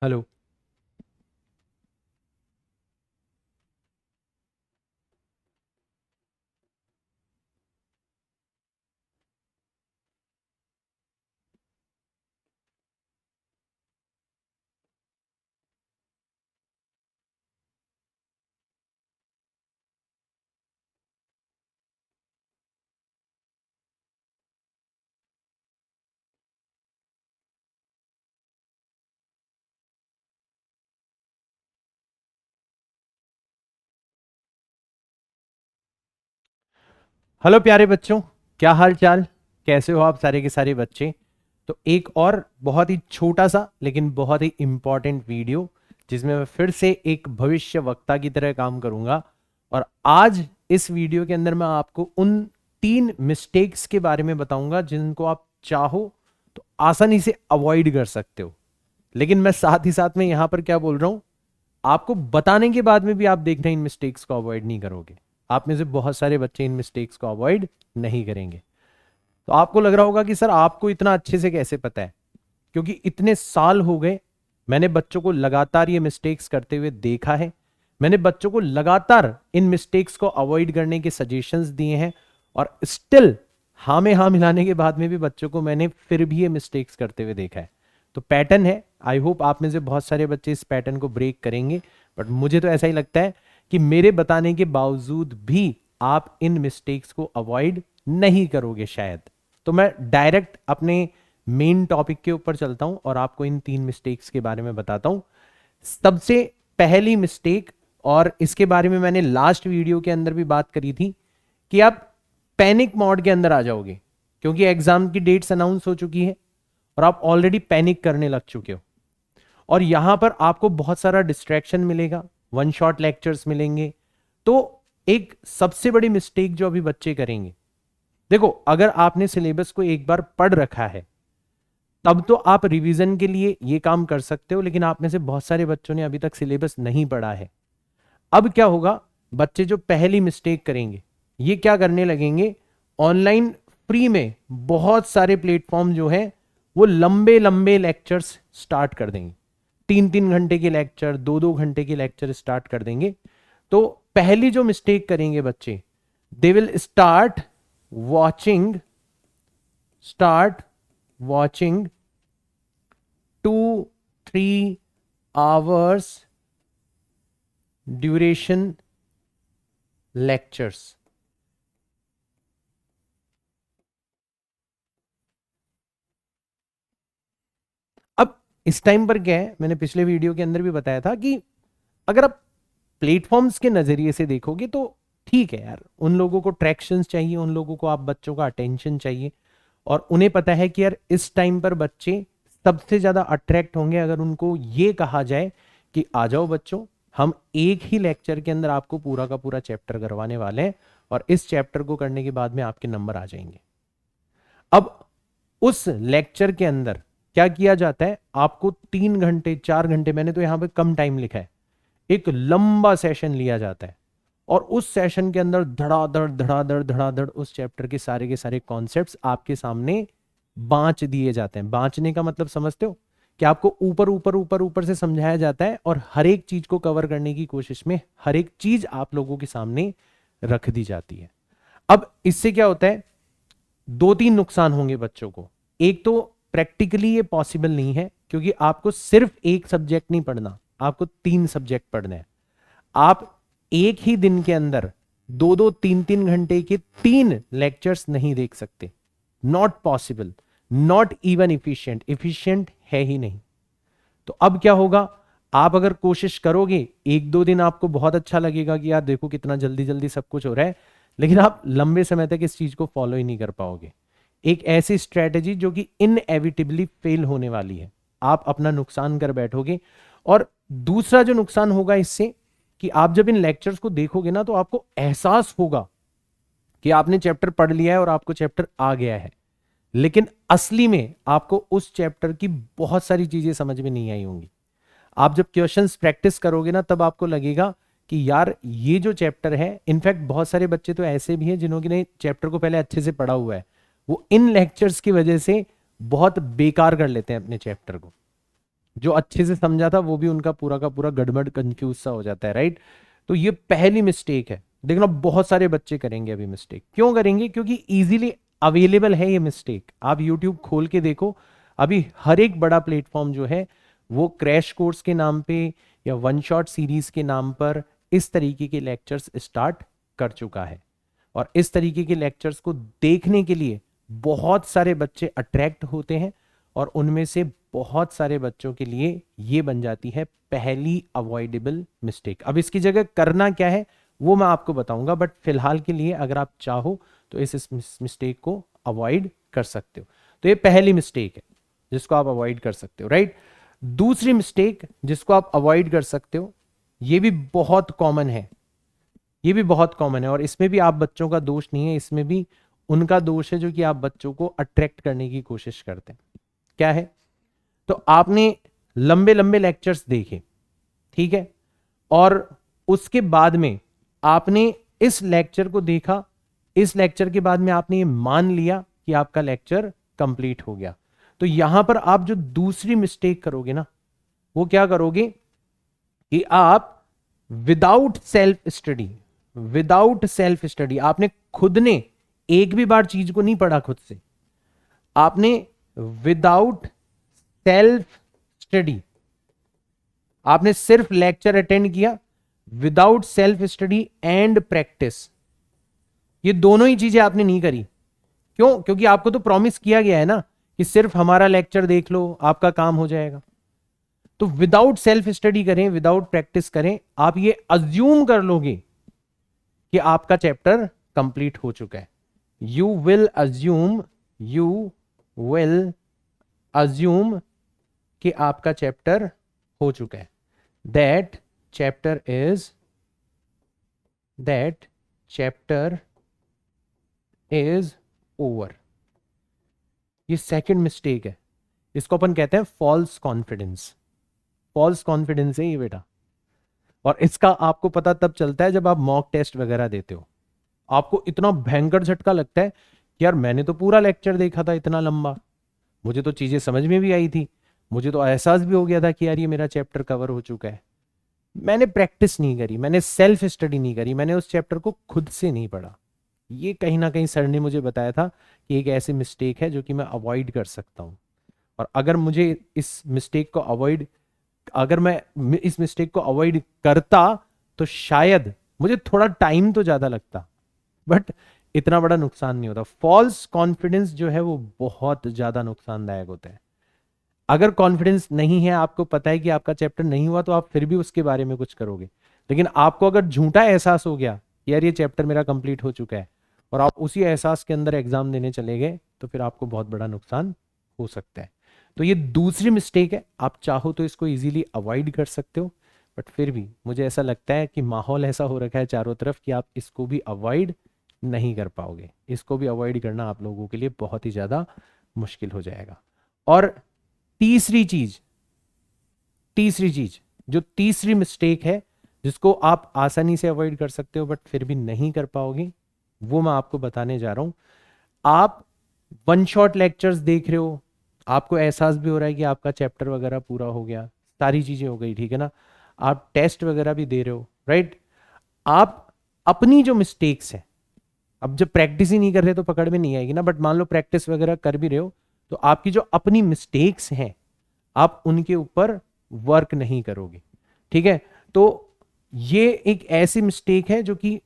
Hello. Hello प्यारे बच्चों, क्या हाल चाल? कैसे हो आप सारे के सारे बच्चे? तो एक और बहुत ही छोटा सा लेकिन बहुत ही इंपॉर्टेंट वीडियो, जिसमें मैं फिर से एक भविष्य वक्ता की तरह काम करूंगा। और आज इस वीडियो के अंदर मैं आपको उन 3 मिस्टेक्स के बारे में बताऊंगा जिनको आप चाहो तो आसानी से अवॉइड कर सकते हो। लेकिन मैं साथ ही साथ में यहां पर क्या बोल रहा हूं, आपको बताने के बाद में भी आप देखना इन मिस्टेक्स को अवॉइड नहीं करोगे। आप में से बहुत सारे बच्चे इन मिस्टेक्स को अवॉइड नहीं करेंगे। तो आपको लग रहा होगा कि सर आपको इतना अच्छे से कैसे पता है, क्योंकि इतने साल हो गए मैंने बच्चों को लगातार ये मिस्टेक्स करते हुए देखा है। मैंने बच्चों को लगातार इन मिस्टेक्स को अवॉइड करने के सजेशंस दिए हैं, और स्टिल हाँ में हाँ मिलाने के बाद में भी बच्चों को मैंने फिर भी ये मिस्टेक्स करते हुए देखा है। तो पैटर्न है, आई होप आप में से बहुत सारे बच्चे इस पैटर्न को ब्रेक करेंगे। बट मुझे तो ऐसा ही लगता है कि मेरे बताने के बावजूद भी आप इन मिस्टेक्स को अवॉइड नहीं करोगे शायद। तो मैं डायरेक्ट अपने मेन टॉपिक के ऊपर चलता हूं और आपको इन 3 मिस्टेक्स के बारे में बताता हूं। सबसे पहली मिस्टेक, और इसके बारे में मैंने लास्ट वीडियो के अंदर भी बात करी थी, कि आप पैनिक मोड के अंदर आ जाओगे क्योंकि एग्जाम की डेट्स अनाउंस हो चुकी है और आप ऑलरेडी पैनिक करने लग चुके हो। और यहां पर आपको बहुत सारा डिस्ट्रैक्शन मिलेगा, वन शॉट लेक्चर्स मिलेंगे। तो एक सबसे बड़ी मिस्टेक जो अभी बच्चे करेंगे, देखो अगर आपने सिलेबस को एक बार पढ़ रखा है तब तो आप रिवीजन के लिए ये काम कर सकते हो, लेकिन आप में से बहुत सारे बच्चों ने अभी तक सिलेबस नहीं पढ़ा है। अब क्या होगा, बच्चे जो पहली मिस्टेक करेंगे ये क्या करने लगेंगे, ऑनलाइन फ्री में बहुत सारे प्लेटफॉर्म जो है वो लंबे लंबे लेक्चर्स स्टार्ट कर देंगे। 3-3 घंटे के लेक्चर, 2-2 घंटे के लेक्चर स्टार्ट कर देंगे। तो पहली जो मिस्टेक करेंगे बच्चे, they will start watching 2-3 hours duration lectures. अब इस टाइम पर क्या है, मैंने पिछले वीडियो के अंदर भी बताया था कि अगर आप प्लेटफॉर्म्स के नजरिए से देखोगे तो ठीक है यार, उन लोगों को ट्रैक्शंस चाहिए, उन लोगों को आप बच्चों का अटेंशन चाहिए, और उन्हें पता है कि यार इस टाइम पर बच्चे सबसे ज्यादा अट्रैक्ट होंगे अगर उनको ये कहा जाए कि आ जाओ बच्चों, हम एक ही लेक्चर के अंदर आपको पूरा का पूरा चैप्टर करवाने वाले हैं और इस चैप्टर को करने के बाद में आपके नंबर आ जाएंगे। अब उस लेक्चर के अंदर क्या किया जाता है, आपको 3 घंटे 4 घंटे, मैंने तो यहां पे कम टाइम लिखा है, एक लंबा सेशन लिया जाता है। और उस सेशन के अंदर धड़ाधड़ धड़ाधड़ धड़ाधड़ उस चैप्टर के सारे कॉन्सेप्ट्स आपके सामने बांच दिए जाते हैं। बांचने का मतलब समझते हो, कि आपको ऊपर ऊपर ऊपर ऊपर से समझाया जाता है और हर एक चीज को कवर करने की कोशिश में हर एक चीज आप लोगों के सामने रख दी जाती है। अब इससे क्या होता है, 2-3 नुकसान होंगे बच्चों को। एक तो प्रैक्टिकली ये पॉसिबल नहीं है, क्योंकि आपको सिर्फ एक सब्जेक्ट नहीं पढ़ना, आपको 3 सब्जेक्ट पढ़ने हैं। आप एक ही दिन के अंदर 2-2 3-3 घंटे के 3 लेक्चर्स नहीं देख सकते। Not possible, not even efficient, efficient है ही नहीं। तो अब क्या होगा, आप अगर कोशिश करोगे, 1-2 दिन आपको बहुत अच्छा लगेगा कि यार देखो कितना जल्दी जल्दी सब कुछ हो रहा है, लेकिन आप लंबे समय तक इस चीज को फॉलो ही नहीं कर पाओगे। एक ऐसी स्ट्रेटेजी जो कि इनएविटेबली फेल होने वाली है, आप अपना नुकसान कर बैठोगे। और दूसरा जो नुकसान होगा इससे, कि आप जब इन लेक्चर्स को देखोगे ना तो आपको एहसास होगा कि आपने चैप्टर पढ़ लिया है और आपको चैप्टर आ गया है, लेकिन असली में आपको उस चैप्टर की बहुत सारी चीजें समझ में नहीं आई होंगी। आप जब क्वेश्चंस प्रैक्टिस करोगे ना तब आपको लगेगा कि यार ये जो चैप्टर है, इनफैक्ट बहुत सारे बच्चे तो ऐसे भी हैं जिन्होंने चैप्टर को पहले अच्छे से पढ़ा हुआ है, वो इन लेक्चर्स की वजह से बहुत बेकार कर लेते हैं अपने चैप्टर को। जो अच्छे से समझा था वो भी उनका पूरा का पूरा गड़बड़ कंफ्यूज सा हो जाता है, राइट। तो ये पहली मिस्टेक है। देखना बहुत सारे बच्चे करेंगे अभी मिस्टेक, क्यों करेंगे? क्योंकि इजीली अवेलेबल है ये मिस्टेक। आप यूट्यूब खोल के देखो, अभी हर एक बड़ा प्लेटफॉर्म जो है वो क्रैश कोर्स के नाम पे या वन शॉट सीरीज के नाम पर इस तरीके के लेक्चर्स स्टार्ट कर चुका है। और इस तरीके के लेक्चर्स को देखने के लिए बहुत सारे बच्चे अट्रैक्ट होते हैं, और उनमें से बहुत सारे बच्चों के लिए ये बन जाती है पहली अवॉइडेबल मिस्टेक। अब इसकी जगह करना क्या है वो मैं आपको बताऊंगा, बट फिलहाल के लिए अगर आप चाहो तो इस मिस्टेक को अवॉइड कर सकते हो। तो ये पहली मिस्टेक है जिसको आप अवॉइड कर सकते हो, राइट। दूसरी मिस्टेक जिसको आप अवॉइड कर सकते हो, ये भी बहुत कॉमन है, ये भी बहुत कॉमन है, और इसमें भी आप बच्चों का दोष नहीं है, इसमें भी उनका दोष है जो कि आप बच्चों को अट्रैक्ट करने की कोशिश करते हैं। क्या है? तो आपने लंबे लंबे लेक्चर्स देखे, ठीक है, और उसके बाद में आपने इस लेक्चर को देखा, इस लेक्चर के बाद में आपने ये मान लिया कि आपका लेक्चर कंप्लीट हो गया। तो यहां पर आप जो दूसरी मिस्टेक करोगे ना, वो क्या करोगे कि आप विदाउट सेल्फ स्टडी आपने खुद ने एक भी बार चीज को नहीं पढ़ा खुद से, आपने विदाउट सेल्फ स्टडी, आपने सिर्फ लेक्चर अटेंड किया without self study and practice, ये दोनों ही चीजें आपने नहीं करी। क्यों? क्योंकि आपको तो प्रॉमिस किया गया है ना कि सिर्फ हमारा लेक्चर देख लो आपका काम हो जाएगा। तो विदाउट सेल्फ स्टडी करें, विदाउट प्रैक्टिस करें, आप ये अज्यूम कर लोगे कि आपका चैप्टर कंप्लीट हो चुका है। यू विल अज्यूम कि आपका चैप्टर हो चुका है। That chapter is over. ये सेकंड मिस्टेक है, इसको अपन कहते हैं फॉल्स कॉन्फिडेंस। फॉल्स कॉन्फिडेंस है ये बेटा, और इसका आपको पता तब चलता है जब आप मॉक टेस्ट वगैरह देते हो। आपको इतना भयंकर झटका लगता है कि यार मैंने तो पूरा लेक्चर देखा था इतना लंबा, मुझे तो चीजें समझ में भी आई थी, मुझे तो एहसास भी हो गया था कि यार ये मेरा चैप्टर कवर हो चुका है। मैंने प्रैक्टिस नहीं करी, मैंने सेल्फ स्टडी नहीं करी, मैंने उस चैप्टर को खुद से नहीं पढ़ा। ये कहीं ना कहीं सर ने मुझे बताया था कि एक ऐसी मिस्टेक है जो कि मैं अवॉइड कर सकता हूं। और अगर मैं इस मिस्टेक को अवॉइड करता तो शायद मुझे थोड़ा टाइम तो ज्यादा लगता, बट इतना बड़ा नुकसान नहीं होता। फॉल्स कॉन्फिडेंस जो है वो बहुत ज्यादा नुकसानदायक होता है। अगर कॉन्फिडेंस नहीं है, आपको पता है कि आपका चैप्टर नहीं हुआ, तो आप फिर भी उसके बारे में कुछ करोगे। लेकिन आपको अगर झूठा एहसास हो गया यार ये चैप्टर मेरा कंप्लीट हो चुका है, और आप उसी एहसास के अंदर एग्जाम देने चले गए, तो फिर आपको बहुत बड़ा नुकसान हो सकता है। तो ये दूसरी मिस्टेक है, आप चाहो तो इसको इजीली अवॉइड कर सकते हो, बट फिर भी मुझे ऐसा लगता है कि माहौल ऐसा हो रखा है चारों तरफ कि आप इसको भी अवॉइड नहीं कर पाओगे। इसको भी अवॉइड करना आप लोगों के लिए बहुत ही ज्यादा मुश्किल हो जाएगा। और तीसरी मिस्टेक है जिसको आप आसानी से अवॉइड कर सकते हो बट फिर भी नहीं कर पाओगे, वो मैं आपको बताने जा रहा हूं। आप वन शॉट लेक्चर्स देख रहे हो, आपको एहसास भी हो रहा है कि आपका चैप्टर वगैरह पूरा हो गया, सारी चीजें हो गई, ठीक है ना, आप टेस्ट वगैरह भी दे रहे हो, राइट। आप अपनी जो मिस्टेक्स है, अब जब प्रैक्टिस ही नहीं कर रहे तो पकड़ में नहीं आएगी ना, बट मान लो प्रैक्टिस वगैरह कर भी रहे हो, तो आपकी जो अपनी मिस्टेक्स हैं आप उनके ऊपर वर्क नहीं करोगे, ठीक है। तो ये एक ऐसी मिस्टेक है जो कि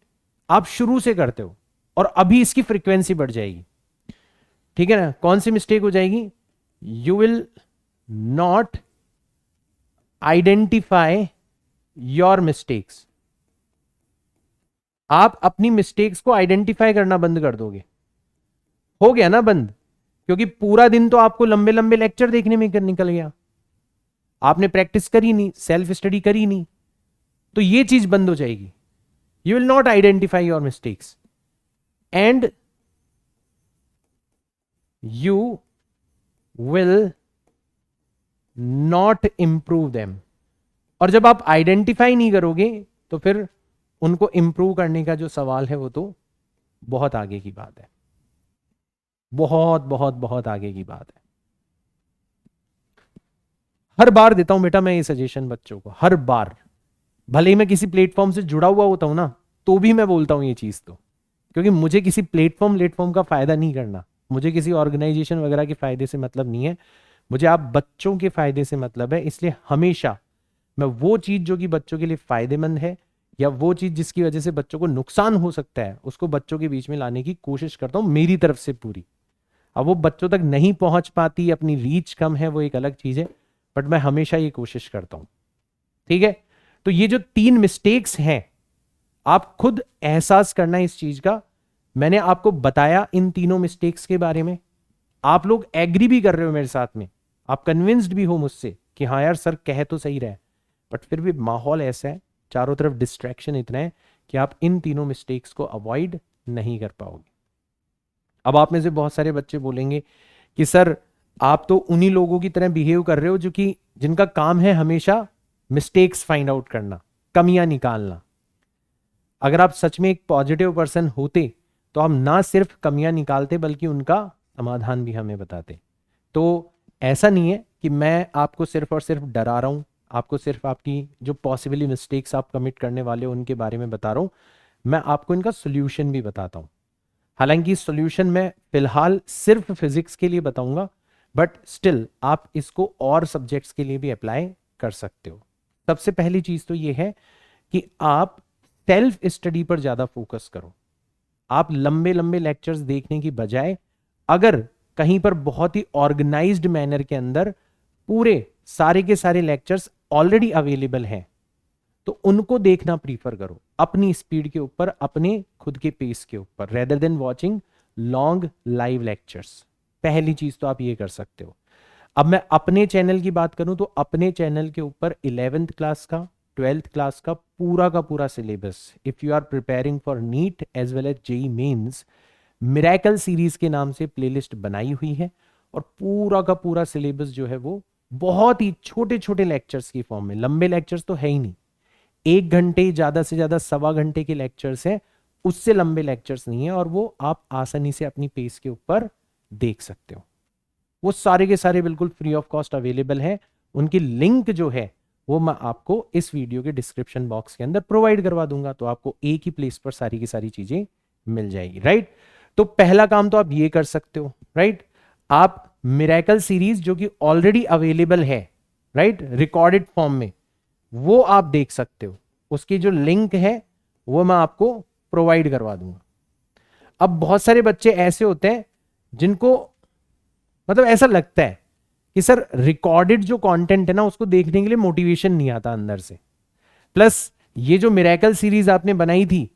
आप शुरू से करते हो और अभी इसकी फ्रीक्वेंसी बढ़ जाएगी, ठीक है ना। कौन सी मिस्टेक हो जाएगी? You will not identify your mistakes. आप अपनी मिस्टेक्स को आइडेंटिफाई करना बंद कर दोगे। हो गया ना बंद, क्योंकि पूरा दिन तो आपको लंबे लंबे लेक्चर देखने में निकल गया, आपने प्रैक्टिस करी नहीं, सेल्फ स्टडी करी नहीं, तो ये चीज बंद हो जाएगी। You will not identify your mistakes and you will not improve them. और जब आप आइडेंटिफाई नहीं करोगे तो फिर उनको इंप्रूव करने का जो सवाल है वो तो बहुत आगे की बात है, बहुत बहुत बहुत आगे की बात है। हर बार देता हूं बेटा मैं ये सजेशन बच्चों को, हर बार, भले ही मैं किसी प्लेटफॉर्म से जुड़ा हुआ होता हूं ना, तो भी मैं बोलता हूं ये चीज। तो क्योंकि मुझे किसी प्लेटफॉर्म का फायदा नहीं करना, मुझे किसी ऑर्गेनाइजेशन वगैरह के फायदे से मतलब नहीं है, मुझे आप बच्चों के फायदे से मतलब है। इसलिए हमेशा मैं वो चीज जो कि बच्चों के लिए फायदेमंद है, या वो चीज जिसकी वजह से बच्चों को नुकसान हो सकता है, उसको बच्चों के बीच में लाने की कोशिश करता हूं मेरी तरफ से पूरी। अब वो बच्चों तक नहीं पहुंच पाती, अपनी रीच कम है, वो एक अलग चीज है, बट मैं हमेशा ये कोशिश करता हूं। ठीक है, तो ये जो 3 मिस्टेक्स हैं, आप खुद एहसास करना इस चीज का। मैंने आपको बताया इन तीनों मिस्टेक्स के बारे में, आप लोग एग्री भी कर रहे हो मेरे साथ में, आप कन्विंस्ड भी हो मुझसे कि हाँ यार सर कह तो सही रहे, बट फिर भी माहौल ऐसा है, चारों तरफ डिस्ट्रैक्शन इतना है कि आप इन तीनों मिस्टेक्स को अवॉइड नहीं कर पाओगे। अब आप में से बहुत सारे बच्चे बोलेंगे कि सर आप तो उन्हीं लोगों की तरह बिहेव कर रहे हो जो कि जिनका काम है हमेशा मिस्टेक्स फाइंड आउट करना, कमियां निकालना। अगर आप सच में एक पॉजिटिव पर्सन होते तो हम ना सिर्फ कमियां निकालते बल्कि उनका समाधान भी हमें बताते। तो ऐसा नहीं है कि मैं आपको सिर्फ और सिर्फ डरा रहा हूं, आपको सिर्फ आपकी जो पॉसिबली मिस्टेक्स आप कमिट करने वाले हो उनके बारे में बता रहा हूं, मैं आपको इनका सोल्यूशन भी बताता हूं। हालांकि सोल्यूशन मैं फिलहाल सिर्फ फिजिक्स के लिए बताऊंगा, बट स्टिल आप इसको और सब्जेक्ट्स के लिए भी अप्लाई कर सकते हो। सबसे पहली चीज तो ये है कि आप सेल्फ स्टडी पर ज्यादा फोकस करो। आप लंबे लंबे लेक्चर्स देखने की बजाय अगर कहीं पर बहुत ही ऑर्गेनाइज्ड मैनर के अंदर पूरे सारे के सारे लेक्चर्स ऑलरेडी अवेलेबल हैं, तो उनको देखना प्रीफर करो अपनी स्पीड के ऊपर, अपने खुद के पेस के ऊपर, rather than watching long live lectures. पहली चीज तो आप ये कर सकते हो। अब मैं अपने चैनल की बात करूं तो अपने चैनल के ऊपर 11th क्लास का, 12th क्लास का पूरा syllabus, if you are preparing for NEET as well as JEE Mains, miracle series के नाम से प्लेलिस्ट बनाई हुई है। और पूरा का पूरा सिलेबस जो है वो बहुत ही छोटे छोटे लेक्चर्स की फॉर्म में, लंबे लेक्चर्स तो है ही नहीं, 1 घंटे ज्यादा से ज्यादा 1.25 घंटे के लेक्चर्स हैं, उससे लंबे लेक्चर्स नहीं है, और वो आप आसानी से अपनी पेस के ऊपर देख सकते हो। वो सारे के सारे बिल्कुल फ्री ऑफ कॉस्ट अवेलेबल है। उनकी लिंक जो है वो मैं आपको इस वीडियो के डिस्क्रिप्शन बॉक्स के अंदर प्रोवाइड करवा दूंगा, तो आपको एक ही प्लेस पर सारी की सारी चीजें मिल जाएगी। राइट, तो पहला काम तो आप ये कर सकते हो। राइट, आप मिरेकल सीरीज जो कि ऑलरेडी अवेलेबल है, राइट, रिकॉर्डेड फॉर्म में, वो आप देख सकते हो। उसकी जो लिंक है वो मैं आपको प्रोवाइड करवा दूंगा। अब बहुत सारे बच्चे ऐसे होते हैं जिनको मतलब ऐसा लगता है कि सर रिकॉर्डेड जो कंटेंट है ना उसको देखने के लिए मोटिवेशन नहीं आता अंदर से, प्लस ये जो मिरेकल सीरीज आपने बनाई थी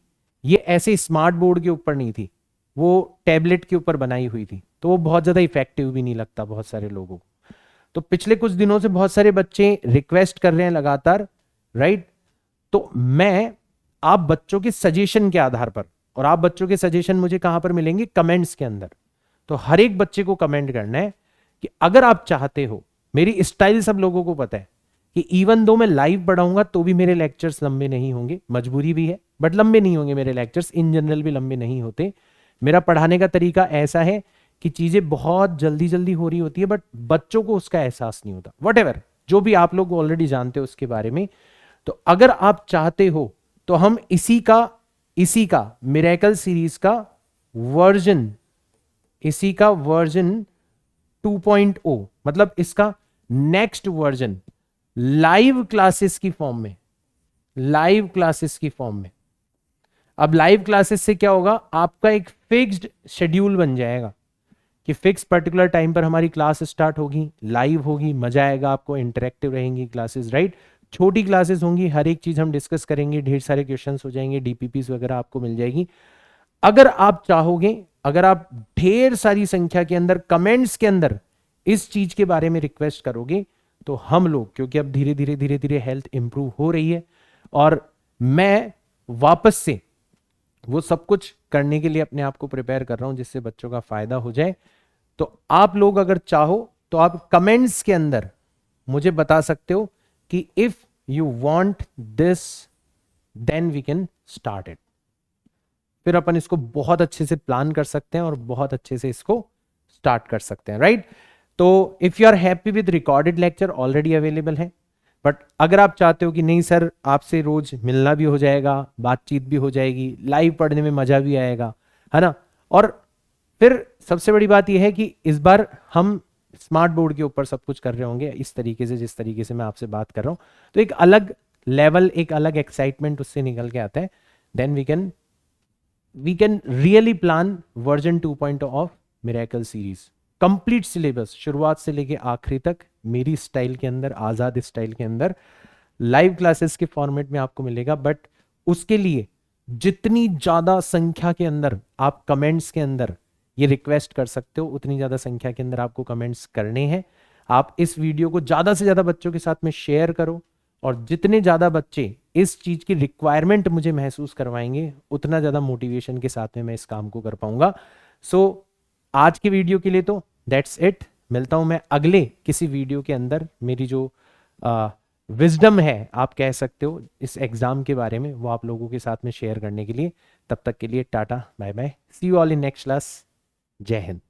ये ऐसे स्मार्ट बोर्ड के ऊपर नहीं थी, वो टैबलेट के ऊपर बनाई हुई थी, तो वो बहुत ज्यादा इफेक्टिव भी नहीं लगता बहुत सारे लोगों को। तो पिछले कुछ दिनों से बहुत सारे बच्चे रिक्वेस्ट कर रहे हैं लगातार, राइट, तो मैं आप बच्चों के सजेशन के आधार पर, और आप बच्चों के सजेशन मुझे कहां पर मिलेंगे, कमेंट्स के अंदर, तो हर एक बच्चे को कमेंट करना है कि अगर आप चाहते हो, मेरी स्टाइल सब लोगों को पता है कि इवन दो मैं लाइव पढ़ाऊंगा तो भी मेरे लेक्चर्स लंबे नहीं होंगे, मजबूरी भी है, बट लंबे नहीं होंगे मेरे लेक्चर्स, इन जनरल भी लंबे नहीं होते। मेरा पढ़ाने का तरीका ऐसा है कि चीजें बहुत जल्दी जल्दी हो रही होती है बट बच्चों को उसका एहसास नहीं होता, वट जो भी आप लोग ऑलरेडी जानते हो उसके बारे में। तो अगर आप चाहते हो तो हम इसी का मिरेकल सीरीज का वर्जन, इसी का वर्जन 2.0, मतलब इसका नेक्स्ट वर्जन लाइव क्लासेस की फॉर्म में, लाइव क्लासेस की फॉर्म में। अब लाइव क्लासेस से क्या होगा, आपका एक फिक्स्ड शेड्यूल बन जाएगा कि फिक्स पर्टिकुलर टाइम पर हमारी क्लास स्टार्ट होगी, लाइव होगी, मजा आएगा आपको, इंटरेक्टिव रहेंगी क्लासेस, राइट। छोटी क्लासेस होंगी, हर एक चीज हम डिस्कस करेंगे, ढेर सारे क्वेश्चंस हो जाएंगे, डीपीपीस वगैरह आपको मिल जाएगी। अगर आप चाहोगे, अगर आप ढेर सारी संख्या के अंदर कमेंट्स के अंदर इस चीज के बारे में रिक्वेस्ट करोगे तो हम लोग, क्योंकि अब धीरे धीरे हेल्थ इंप्रूव हो रही है और मैं वापस से वो सब कुछ करने के लिए अपने आप को प्रिपेयर कर रहा हूं जिससे बच्चों का फायदा हो जाए। तो आप लोग अगर चाहो तो आप कमेंट्स के अंदर मुझे बता सकते हो कि if you want this then we can start it. फिर अपन इसको बहुत अच्छे से प्लान कर सकते हैं और बहुत अच्छे से इसको स्टार्ट कर सकते हैं, राइट। तो if you are happy with recorded lecture already available है, बट अगर आप चाहते हो कि नहीं सर आपसे रोज मिलना भी हो जाएगा, बातचीत भी हो जाएगी, लाइव पढ़ने में मजा भी आएगा, है ना, और फिर सबसे बड़ी बात यह है कि इस बार हम स्मार्ट बोर्ड के ऊपर सब कुछ कर रहे होंगे इस तरीके से, जिस तरीके से मैं आपसे बात कर रहा हूं, तो एक अलग लेवल, एक अलग एक्साइटमेंट उससे निकल के आता है। Then we can really plan version 2.0 of miracle series, complete syllabus शुरुआत से लेके आखिरी तक मेरी स्टाइल के अंदर, आजाद स्टाइल के अंदर, लाइव क्लासेस के फॉर्मेट में आपको मिलेगा। बट उसके लिए जितनी ज्यादा संख्या के अंदर आप कमेंट्स के अंदर ये रिक्वेस्ट कर सकते हो, उतनी ज्यादा संख्या के अंदर आपको कमेंट्स करने हैं। आप इस वीडियो को ज्यादा से ज्यादा बच्चों के साथ में शेयर करो, और जितने ज्यादा बच्चे इस चीज की रिक्वायरमेंट मुझे महसूस करवाएंगे, उतना ज्यादा मोटिवेशन के साथ में मैं इस काम को कर पाऊंगा। सो आज के वीडियो के लिए तो दैट्स इट। मिलता हूं मैं अगले किसी वीडियो के अंदर। मेरी जो विजडम है आप कह सकते हो इस एग्जाम के बारे में, वो आप लोगों के साथ में शेयर करने के लिए। तब तक के लिए tata bye bye, see you all in next class. जय हिंद।